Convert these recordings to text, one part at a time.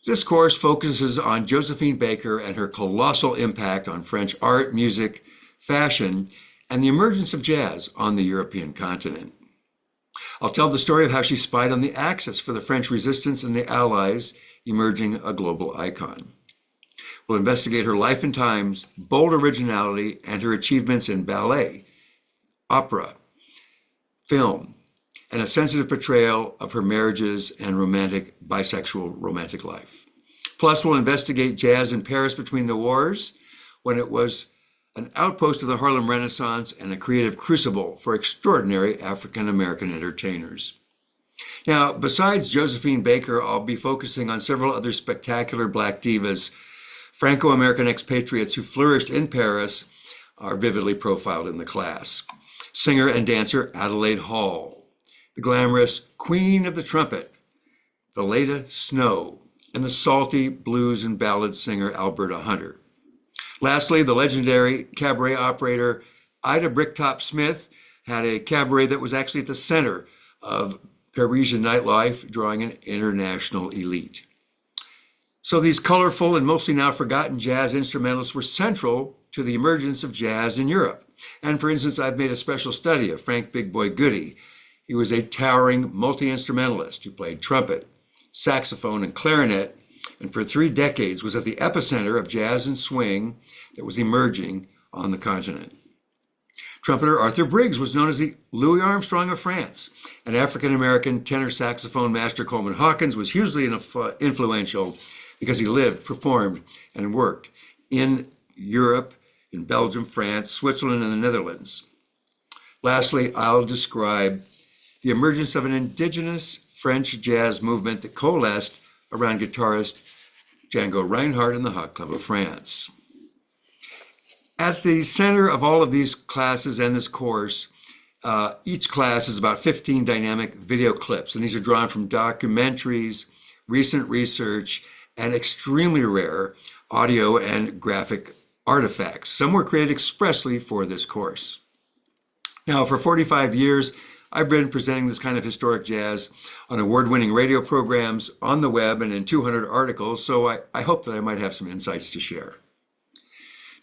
This course focuses on Josephine Baker and her colossal impact on French art, music, fashion, and the emergence of jazz on the European continent. I'll tell the story of how she spied on the Axis for the French resistance and the Allies, emerging a global icon. We'll investigate her life and times, bold originality, and her achievements in ballet, opera, film, and a sensitive portrayal of her marriages and bisexual romantic life. Plus, we'll investigate jazz in Paris between the wars, when it was an outpost of the Harlem Renaissance and a creative crucible for extraordinary African-American entertainers. Now, besides Josephine Baker, I'll be focusing on several other spectacular Black divas. Franco-American expatriates who flourished in Paris are vividly profiled in the class. Singer and dancer Adelaide Hall, the glamorous Queen of the Trumpet, Valeta Snow, and the salty blues and ballad singer Alberta Hunter. Lastly, the legendary cabaret operator Ida Bricktop Smith had a cabaret that was actually at the center of Parisian nightlife, drawing an international elite. So these colorful and mostly now forgotten jazz instrumentalists were central to the emergence of jazz in Europe. And for instance, I've made a special study of Frank Big Boy Goody. He was a towering multi-instrumentalist who played trumpet, saxophone, and clarinet, and for 3 decades was at the epicenter of jazz and swing that was emerging on the continent. Trumpeter Arthur Briggs was known as the Louis Armstrong of France, and African-American tenor saxophone master Coleman Hawkins was hugely influential because he lived, performed, and worked in Europe, in Belgium, France, Switzerland, and the Netherlands. Lastly, I'll describe the emergence of an indigenous French jazz movement that coalesced around guitarist Django Reinhardt and the Hot Club of France. At the center of all of these classes and this course, each class is about 15 dynamic video clips, and these are drawn from documentaries, recent research, and extremely rare audio and graphic artifacts. Some were created expressly for this course. Now, for 45 years, I've been presenting this kind of historic jazz on award-winning radio programs, on the web, and in 200 articles, so I hope that I might have some insights to share.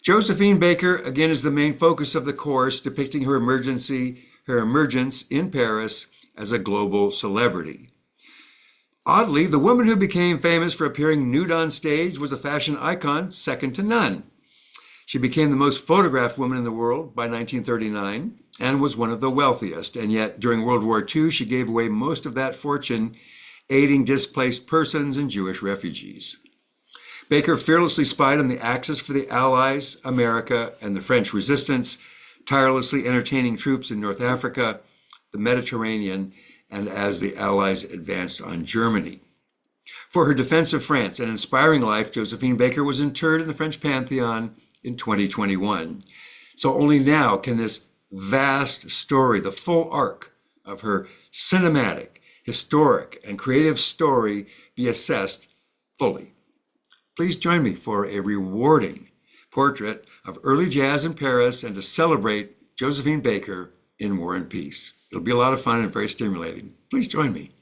Josephine Baker, again, is the main focus of the course, depicting her emergence in Paris as a global celebrity. Oddly, the woman who became famous for appearing nude on stage was a fashion icon second to none. She became the most photographed woman in the world by 1939 and was one of the wealthiest. And yet, during World War II, she gave away most of that fortune, aiding displaced persons and Jewish refugees. Baker fearlessly spied on the Axis for the Allies, America, and the French resistance, tirelessly entertaining troops in North Africa, the Mediterranean, and as the Allies advanced on Germany. For her defense of France and inspiring life, Josephine Baker was interred in the French Pantheon in 2021. So only now can this vast story, the full arc of her cinematic, historic, and creative story be assessed fully. Please join me for a rewarding portrait of early jazz in Paris and to celebrate Josephine Baker in War and Peace. It'll be a lot of fun and very stimulating. Please join me.